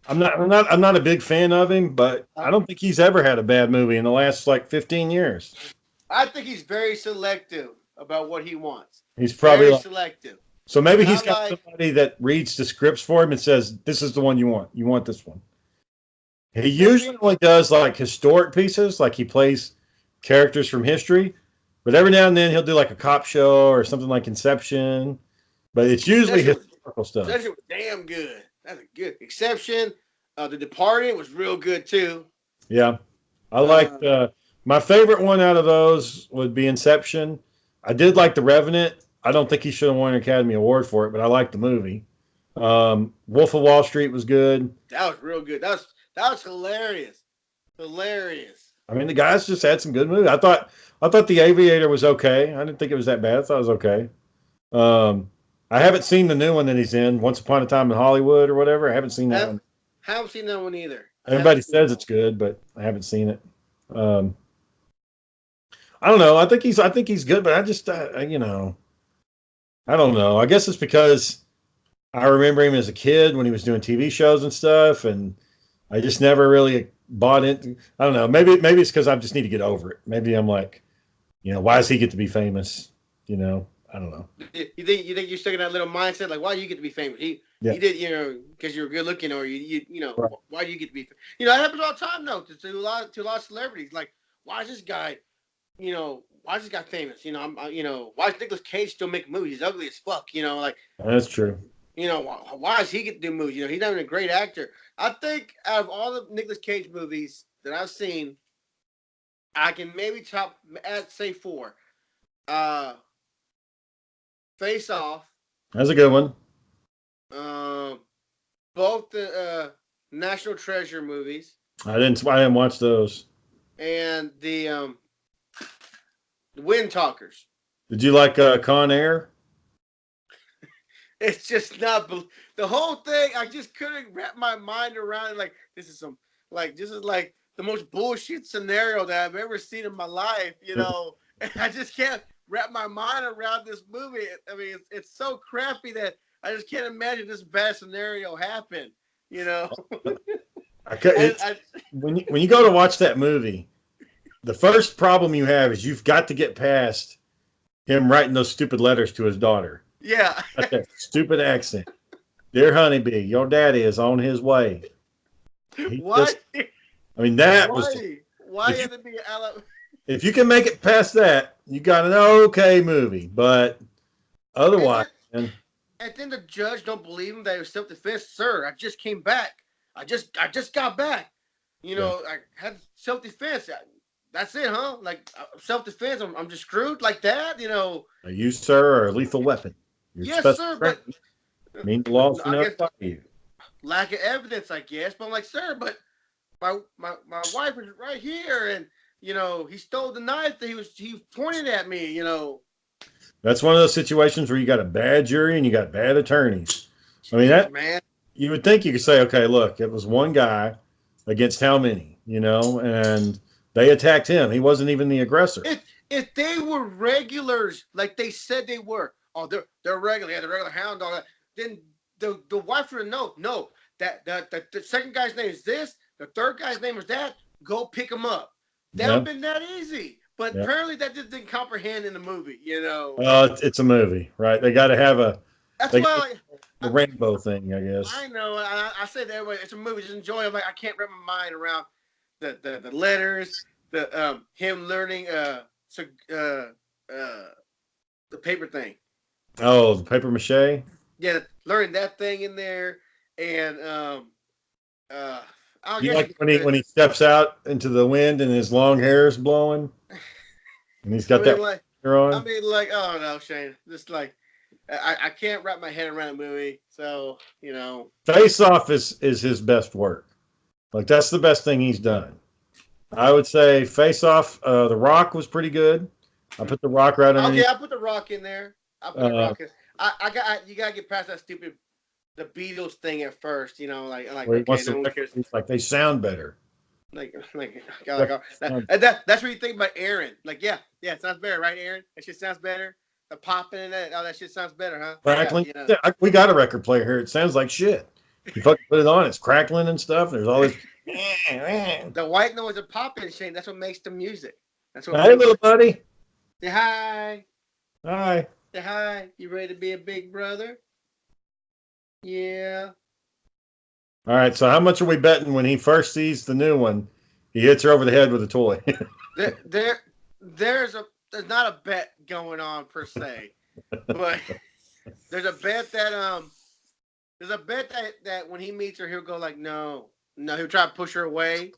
I'm not a big fan of him, but I don't think he's ever had a bad movie in the last 15 years. I think he's very selective about what he wants. He's probably very selective. So maybe he's got somebody that reads the scripts for him and says, "This is the one you want. You want this one." He usually only does like historic pieces, like he plays characters from history, but every now and then he'll do like a cop show or something like Inception. But it's That usually shit was historical that stuff. shit was damn good. That's a good exception. The Departed was real good too. Yeah, I Uh, liked my favorite one out of those would be Inception. I did like The Revenant. I don't think he should have won an Academy Award for it, but I liked the movie. Wolf of Wall Street was good. that was real good. That was hilarious. Hilarious. I mean, the guys just had some good movies. I thought The Aviator was okay. I didn't think it was that bad. I thought it was okay. Um, I haven't seen the new one that he's in, Once Upon a Time in Hollywood or whatever. I haven't seen that one. Haven't seen that one either. Everybody says it's good, but I haven't seen it. Um, I don't know. I think he's good, but I just I don't know. I guess it's because I remember him as a kid when he was doing TV shows and stuff, and I just never really bought into. I don't know. Maybe it's because I just need to get over it. Maybe I'm like, why does he get to be famous? I don't know. You think you're stuck in that little mindset? Like, why do you get to be famous? Yeah. He did, because you're good looking, or Right. why do you get to be? It happens all the time, though, to a lot of celebrities. Like, why is this guy, why is this guy famous? Why is Nicolas Cage still making movies? He's ugly as fuck. Like, That's true. why does he get to do movies? He's not even a great actor. I think out of all the Nicolas Cage movies that I've seen, I can maybe say four. Uh, Face Off. That's a good one. Um, both the National Treasure movies I didn't watch those. and the Wind Talkers. Did you like Con Air? It's just not the whole thing. I just couldn't wrap my mind around it. Like, this is like the most bullshit scenario that I've ever seen in my life. And I just can't wrap my mind around this movie. I mean, it's so crappy that I just can't imagine this bad scenario happen. When you go to watch that movie, the first problem you have is you've got to get past him writing those stupid letters to his daughter. Yeah. Got that stupid accent. Dear honeybee, your daddy is on his way. Why? That why? was. Why if had to be If you can make it past that, you got an okay movie. But otherwise, and then the judge don't believe him that it was self-defense. Sir, I just came back. I just got back. I had self-defense. That's it, huh? Like, self-defense. I'm just screwed like that. you, sir, are a lethal weapon. Yes, sir. But mean the laws do not apply to you. Lack of evidence, I guess. But I'm like, sir, but my wife was right here, and he stole the knife that he was pointing at me. That's one of those situations where you got a bad jury and you got bad attorneys. I mean, man. You would think you could say, okay, look, it was one guy against how many, and they attacked him. He wasn't even the aggressor. If they were regulars, like they said they were, they're regular, yeah, the regular hound dog, then the wife would know, no, that the second guy's name is this, the third guy's name is that, go pick him up. That would have been that easy. But apparently that just didn't comprehend in the movie, It's a movie, right? They got to have That's why the rainbow thing, I guess. I know. I say that everybody, it's a movie, just enjoy it. Like, I can't wrap my mind around the letters, the him learning the paper thing. Oh, the paper mache. Yeah, learning that thing in there, and You like when he steps out into the wind and his long hair is blowing, and he's got on. Oh no, Shane, just like I can't wrap my head around a movie, so Face Off is his best work. Like, that's the best thing he's done. I would say Face Off. The Rock was pretty good. I put The Rock right underneath. Okay, I put The Rock in there. I put The Rock in. You gotta get past that stupid the Beatles thing at first, like they sound better. That's what you think about Aaron. Like, yeah, it sounds better, right, Aaron? That shit sounds better. The popping and that shit sounds better, huh? Crackling. Yeah, we got a record player here. It sounds like shit. You fucking put it on, it's crackling and stuff. And there's all this. The white noise of popping, Shane. That's what makes the music. That's what. Hey, little buddy. Say hi. Hi. Say hi. You ready to be a big brother? Yeah. All right. So how much are we betting when he first sees the new one? He hits her over the head with a toy. There, there, there's not a bet going on per se, but there's a bet that there's a bet that when he meets her, he'll go like, no, no, he'll try to push her away.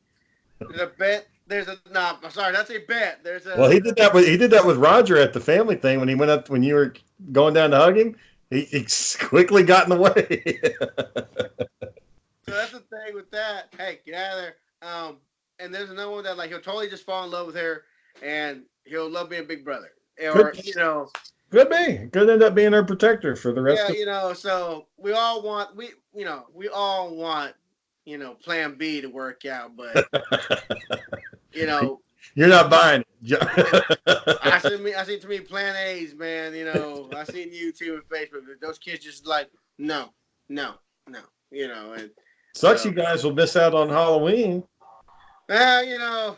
There's a bet. There's a no. I'm sorry, that's a bet. There's Well, a he did that with Roger at the family thing when he went up when you were going down to hug him. He quickly got in the way. so that's the thing with that. Hey, get out of there. And there's another one that like he'll totally just fall in love with her, and he'll love being Big Brother, or Could, you know, could be. Could end up being her protector for the rest yeah, of. you know. So we all want Plan B to work out, but you know, You're not buying I it. see to me Plan A's, man. I seen YouTube and Facebook. Those kids just like no, no, no. And Sucks so you guys will miss out on Halloween. it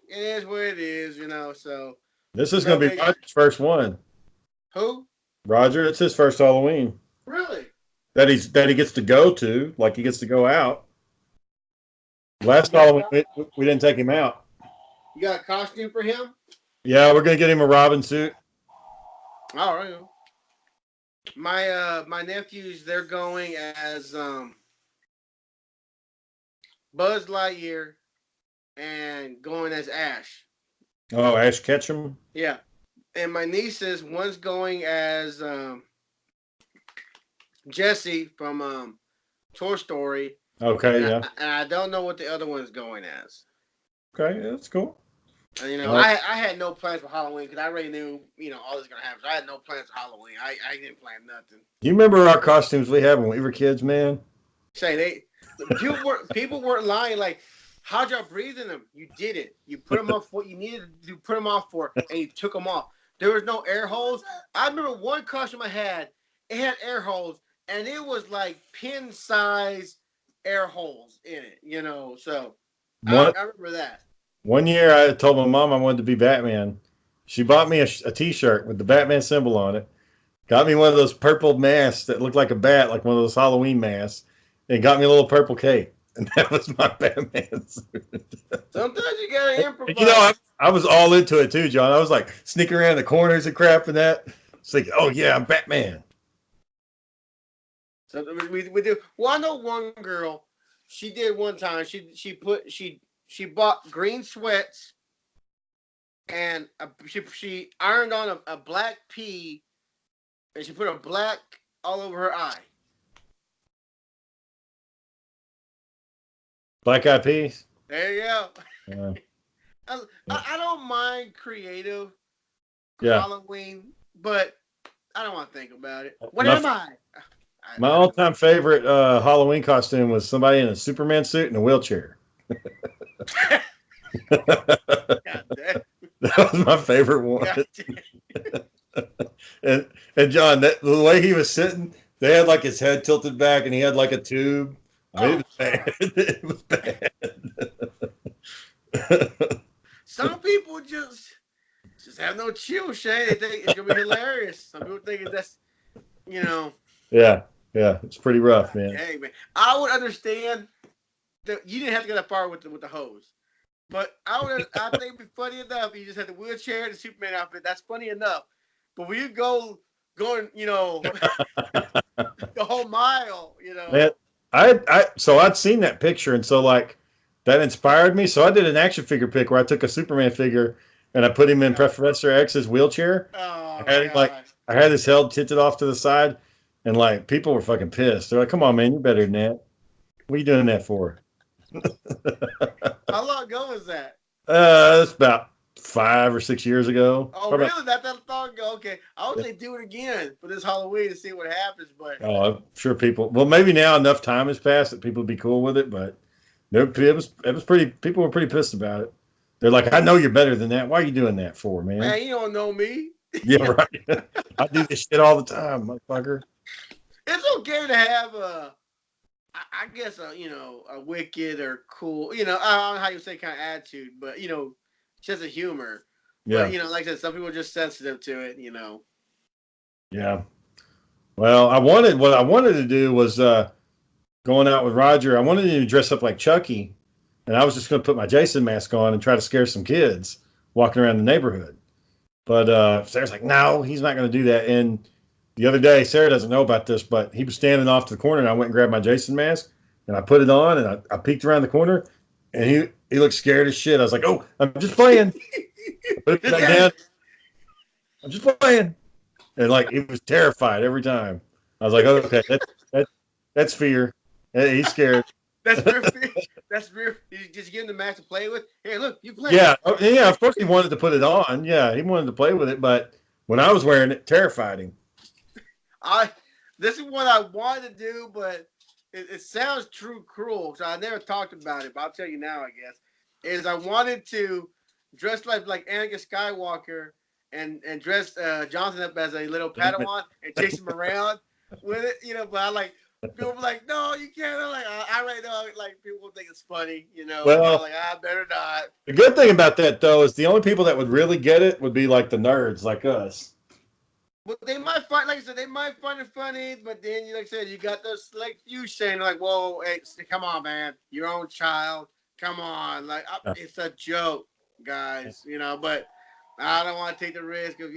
is what it is. So This is going to be maybe Roger's first one. who Roger, it's his first Halloween really? that he gets to go to, like he gets to go out. Last You got, Halloween, we didn't take him out. you got a costume for him? Yeah, we're going to get him a Robin suit. All right. My nephews, they're going as Buzz Lightyear and going as Ash. Oh, Ash Ketchum. Yeah. And my nieces, one's going as Jesse from Toy Story, Okay, yeah. and I don't know what the other one's going as. Okay, that's cool. And, Uh, I had no plans for Halloween because I already knew all this was gonna happen. So I had no plans for Halloween. I didn't plan nothing. you remember our costumes we had when we were kids, man? Say people weren't lying. Like, how'd y'all breathe in them? You did it. You put them off what you needed to put them off for, and you took them off. There was no air holes. I remember one costume I had. It had air holes, and it was like pin size air holes in it. So One I remember that. one year, I told my mom I wanted to be Batman. She bought me a T-shirt with the Batman symbol on it. Got me one of those purple masks that looked like a bat, like one of those Halloween masks, and got me a little purple cape. And that was my Batman suit. Sometimes you gotta And, improvise. I was all into it too, John. I was like sneaking around the corners and crap and that. It's like, oh yeah, I'm Batman. So we do. Well, I know one girl. She did one time. She bought green sweats and she ironed on a black pea and she put a black all over her eye. Black Eyed Peas. There you go. Uh, I don't mind creative yeah. Halloween, but I don't want to think about it. What My, am I? my all-time favorite Halloween costume was somebody in a Superman suit and a wheelchair. God damn. That was my favorite one. God damn. And John, the way he was sitting, they had like his head tilted back, and he had like a tube. I mean, it was bad. It was bad. Some people just have no chill, Shane. They think it's gonna be hilarious. Some people think that's Yeah, it's pretty rough, man. Hey man, I would understand that you didn't have to go that far with the hose, but I think it'd be funny enough. You just had the wheelchair and the Superman outfit. That's funny enough. But when you going the whole mile, Man, so I'd seen that picture, and so like that inspired me. So I did an action figure pick where I took a Superman figure and I put him in Professor X's wheelchair. Oh I had him, like, I had his head tilted off to the side, and like people were fucking pissed. They're like, "Come on, man, you're better than that. What are you doing that for?" How long ago was that? It's about 5 or 6 years ago. Oh, Probably really? That long ago? Okay, I would say do it again for this Halloween to see what happens. But Oh, I'm sure people. Well, maybe now enough time has passed that people would be cool with it, but it was pretty. People were pretty pissed about it. They're like, "I know you're better than that. Why are you doing that for, man?" man, you don't know me. Yeah, right. I do this shit all the time, motherfucker. It's okay to have I guess a wicked or cool, I don't know how you say kind of attitude, but sense of humor. Yeah, But like I said, some people are just sensitive to it. yeah. Well, what I wanted to do was going out with Roger. I wanted him to dress up like Chucky, and I was just going to put my Jason mask on and try to scare some kids walking around the neighborhood. But Sarah's like, no, he's not going to do that. And the other day, Sarah doesn't know about this, but he was standing off to the corner, and I went and grabbed my Jason mask, and I put it on, and I peeked around the corner, and he looked scared as shit. I was like, oh, I'm just playing. Put it back down. I'm just playing. And like he was terrified every time. I was like, okay, that's fear. He's scared. That's real. That's real. You just give him the mask to play with. Hey, look, you play. Yeah, yeah. Of course, he wanted to put it on. Yeah, he wanted to play with it, but when I was wearing it, terrified him. This is what I wanted to do, but it sounds true cruel. So I never talked about it, but I'll tell you now. I guess is I wanted to dress like Anakin Skywalker and dress Jonathan up as a little Padawan and chase him around with it, But I like people were like, no, you can't. I'm like, I already know. Like people think it's funny, Well, like I better not. The good thing about that though is the only people that would really get it would be like the nerds like us. But they might find, like I said, they might find it funny. But then, like I said, you got those select few saying like, "Whoa, hey, come on, man, your own child, come on, like it's a joke, guys, But I don't want to take the risk of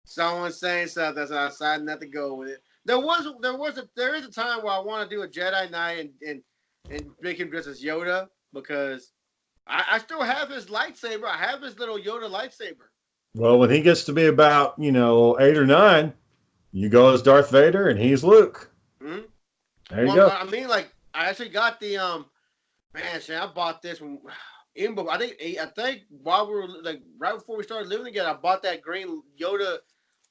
someone saying something, so I decided not to go with it. There is a time where I want to do a Jedi Knight and make him dress as Yoda because I still have his lightsaber. I have his little Yoda lightsaber. Well, when he gets to be about 8 or 9, you go as Darth Vader and he's Luke. Mm-hmm. There you go. I mean, like I actually got the man. Shit, I bought this one. I think while we were like right before we started living together, I bought that green Yoda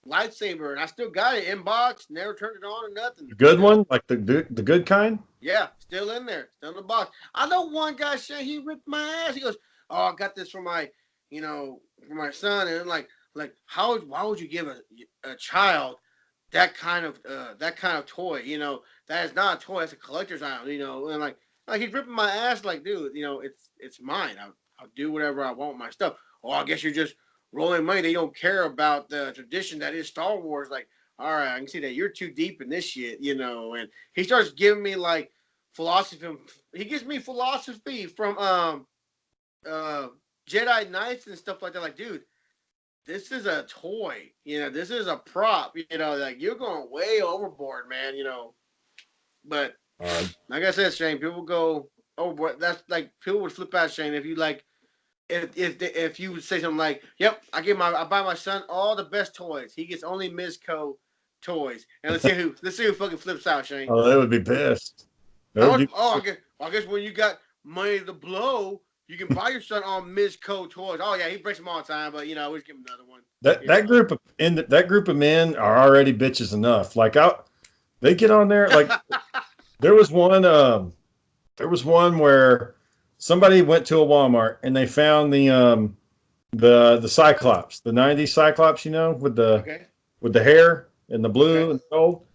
lightsaber, and I still got it in box. Never turned it on or nothing. The good one, like the good kind. Yeah, still in there, still in the box. I know one guy saying he ripped my ass. He goes, "Oh, I got this for my, for my son," and I'm like, why would you give a child that kind of toy? That is not a toy. It's a collector's item. And like he's ripping my ass. Like, dude, it's mine. I'll do whatever I want with my stuff. Oh, I guess you're just rolling money. They don't care about the tradition that is Star Wars. Like, all right, I can see that you're too deep in this shit, And he starts giving me like philosophy. He gives me philosophy from Jedi Knights and stuff like that. Like, dude, this is a toy. This is a prop. Like you're going way overboard, man. But like I said, Shane, people go overboard. That's like people would flip out, Shane, if you like. If you would say something like, "Yep, I buy my son all the best toys. He gets only Mizco toys." And let's see who fucking flips out, Shane. Oh, they would be pissed. I guess when you got money to blow, you can buy your son all Mizco toys. Oh yeah, he breaks them all the time, but we just give him another one. That group of men are already bitches enough. Like they get on there. Like there was one where somebody went to a Walmart and they found the Cyclops, the '90s Cyclops, with the hair and the blue and gold.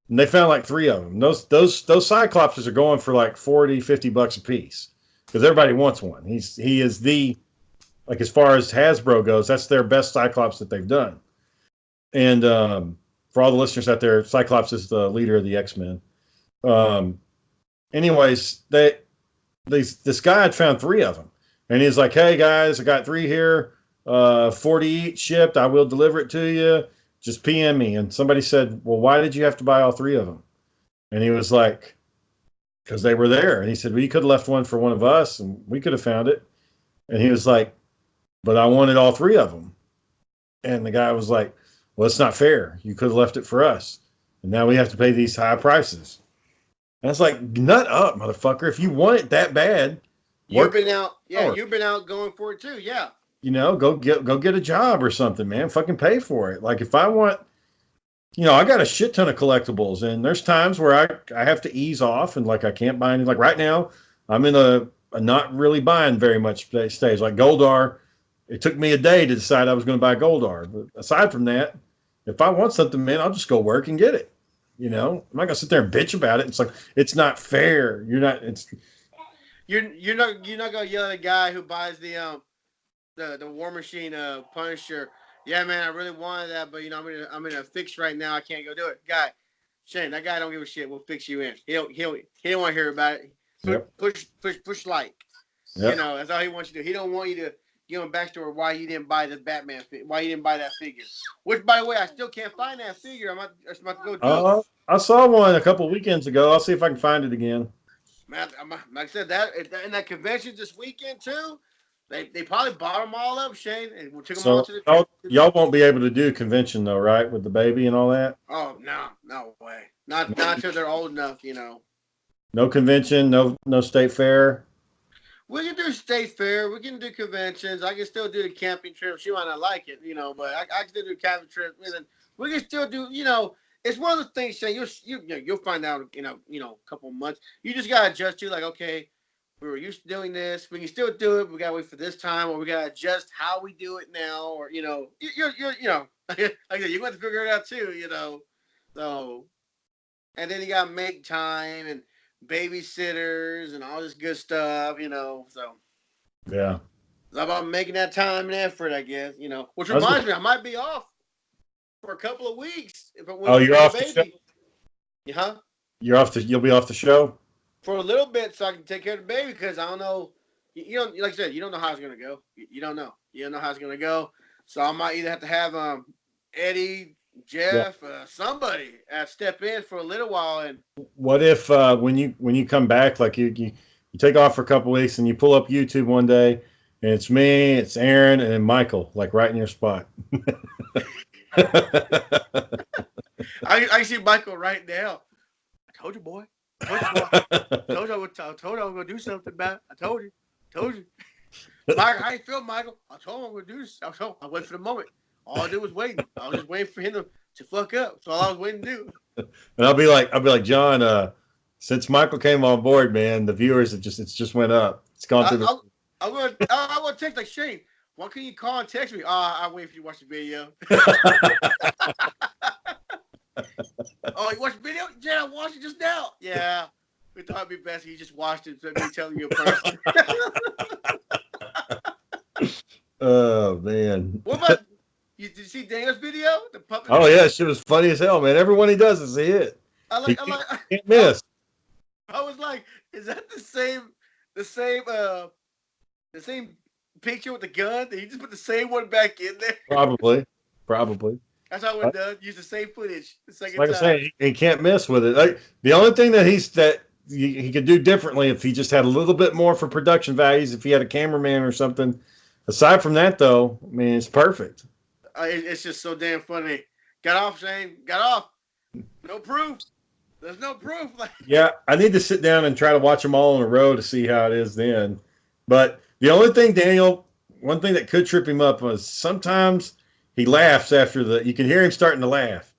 And they found like 3 of them. Those Cyclopses are going for like $40-$50 a piece because everybody wants one. He is like as far as Hasbro goes, that's their best Cyclops that they've done. And for all the listeners out there, Cyclops is the leader of the X-Men. Anyways, this guy had found 3 of them, and he's like, "Hey guys, I got 3 here, 40 each shipped. I will deliver it to you. Just PM me." And somebody said, "Well, why did you have to buy all 3 of them?" And he was like, "Because they were there." And he said, "Well, you could have left one for one of us, and we could have found it." And he was like, "But I wanted all 3 of them." And the guy was like, "Well, it's not fair. You could have left it for us, and now we have to pay these high prices." And it's like, nut up, motherfucker. If you want it that bad, you've been out. Yeah, you've been out going for it too. Yeah. Go get a job or something, man. Fucking pay for it. Like if I want, I got a shit ton of collectibles, and there's times where I have to ease off, and like I can't buy any. Like right now, I'm in a not really buying very much stage. Like Goldar, it took me a day to decide I was going to buy Goldar. But aside from that, if I want something, man, I'll just go work and get it. I'm not gonna sit there and bitch about it. It's like it's not fair. You're not gonna yell at a guy who buys the War Machine Punisher. Yeah, man, I really wanted that, but I'm in a fix right now. I can't go do it. Guy, Shane, that guy don't give a shit. We'll fix you in. He don't want to hear about it. Yep. Push like. Yep. You know, that's all he wants you to do. He don't want you to give him a backstory why you didn't buy the Batman, why you didn't buy that figure. Which, by the way, I still can't find that figure. I'm about to go do it. I saw one a couple weekends ago. I'll see if I can find it again. Man, like I said, that in that convention this weekend too, they probably bought them all up, Shane, and we took them all to the. Y'all won't be able to do a convention though, right? With the baby and all that. Oh no way, not until they're old enough, you know. No convention, no state fair. We can do state fair. We can do conventions. I can still do the camping trip. She might not like it, you know, but I can still do camping trip. And then we can still do, you know, it's one of the things, Shane, you'll find out, you know, a couple of months. You just got to adjust to, like, okay, we were used to doing this. We can still do it. We got to wait for this time, or we got to adjust how we do it now, or, you know, you're you know, like I said, you're going to figure it out too, you know. So, and then you got to make time and babysitters and all this good stuff, you know. So yeah, it's about making that time and effort, I guess, you know. Which reminds me, I might be off for a couple of weeks if it you're off the show? Huh? You'll be off the show for a little bit, so I can take care of the baby, because I don't know. You don't, like I said, you don't know how it's gonna go. You don't know. You don't know how it's gonna go. So I might either have to have Eddie, Jeff, somebody step in for a little while. And what if when you come back, like you take off for a couple of weeks and you pull up YouTube one day and it's me, it's Aaron, and Michael, like right in your spot. I see Michael right now. I told you, boy. I told you I was gonna do something about it. I told you. Mike, how you feel, Michael? I told him I'm gonna do this. I waited for the moment. All I did was waiting. I was just waiting for him to fuck up. That's all I was waiting to do. And I'll be like, John, since Michael came on board, man, the viewers it's just went up. It's gone through the I'm gonna text like, Shane, why can't you call and text me? I'll wait for you to watch the video. Oh, you watched the video? Yeah, I watched it just now. Yeah. We thought it'd be best if you just watched it instead of me telling you a person. Oh man. What about did you see Daniel's video? The puppet. Oh yeah, she was funny as hell, man. Everyone he does is a hit. I can't miss. I was like, is that the same picture with the gun? Did he just put the same one back in there? Probably. That's how it does. Use the same footage the second like time. I say, he can't miss with it. Like, the only thing that he could do differently if he just had a little bit more for production values, if he had a cameraman or something. Aside from that, though, I mean, it's perfect. It's just so damn funny. Got off, Shane. Got off. No proof. There's no proof. Yeah, I need to sit down and try to watch them all in a row to see how it is then. But the only thing, Daniel, one thing that could trip him up was sometimes he laughs after you can hear him starting to laugh.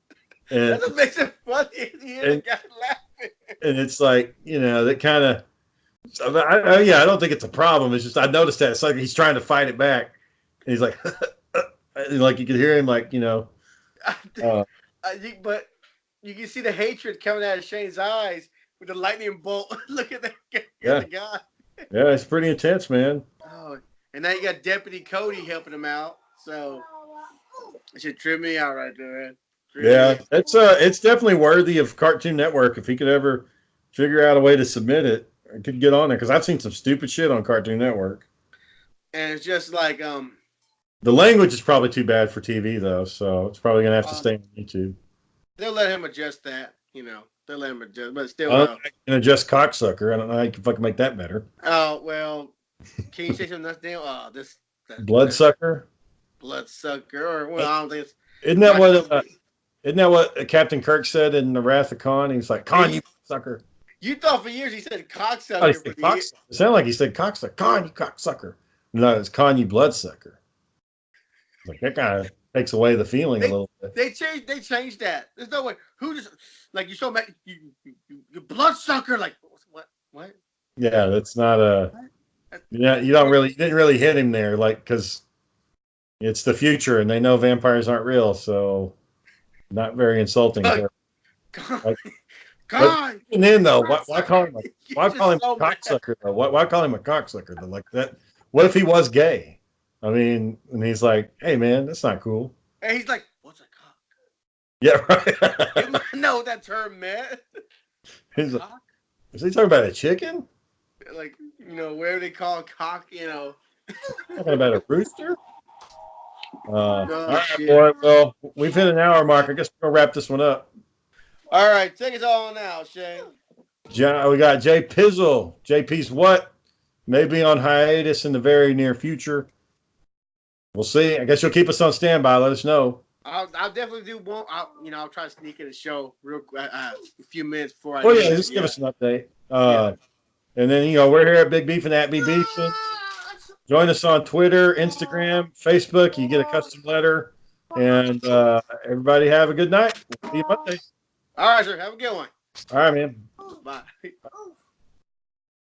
And that's what makes it funny. You hear the guy laughing. And it's like, you know, that kind of, I don't think it's a problem. It's just, I noticed that it's like he's do fight it back. And he's like, like you can hear him, like, you know. But you can see the hatred coming out of Shane's eyes with the lightning bolt. Look at the guy. Yeah, it's pretty intense, man. Oh, and now you got Deputy Cody helping him out. So it should trip me out right there, man. It's definitely worthy of Cartoon Network. If he could ever figure out a way to submit it, I could get on there, because I've seen some stupid shit on Cartoon Network. And it's just like the language is probably too bad for TV though, so it's probably gonna have to stay on YouTube. They'll let him adjust that, you know. They'll let him adjust, but still. I can adjust cocksucker. I don't know how you can fucking make that better. Oh well, can you say something else, Daniel? Bloodsucker. Bloodsucker, or well, I don't think it's. Isn't that what Captain Kirk said in The Wrath of Khan? He's like, Khan, you sucker. You thought for years he said cocksucker. It sounded like he said cocksucker. Khan, you cocksucker. No, it's Khan, you bloodsucker. Like, that kind of takes away the feeling a little bit. They changed that. There's no way. Who just, like, you so mad, you bloodsucker, like, what? Yeah, that's not a. Yeah, you didn't really hit him there, like, because it's the future and they know vampires aren't real, so not very insulting. God. And then though, why call him a cocksucker though? Why call him a cocksucker though? Like that? What if he was gay? I mean, and he's like, hey man, that's not cool. And he's like, what's a cock? Yeah, You right. might know what that term meant. He's like, Cock? is he talking about a chicken? Like, where they call cock, Talking about a rooster? All Oh, right, shit. boy. Well, we've hit an hour mark. I guess we're gonna wrap this one up. All right, take us all now, Shane. We got Jay Pizzle. JP's what? Maybe on hiatus in the very near future. We'll see. I guess you'll keep us on standby. Let us know. I'll definitely do one. I'll try to sneak in a show real quick, a few minutes before I Oh yeah, leave. just give Yeah, us an update. yeah. And then we're here at Big Beef and at Big Beefing. Join us on Twitter, Instagram, Facebook. You get a custom letter. And everybody have a good night. We'll see you Monday. All right, sir. Have a good one. All right, man. Bye.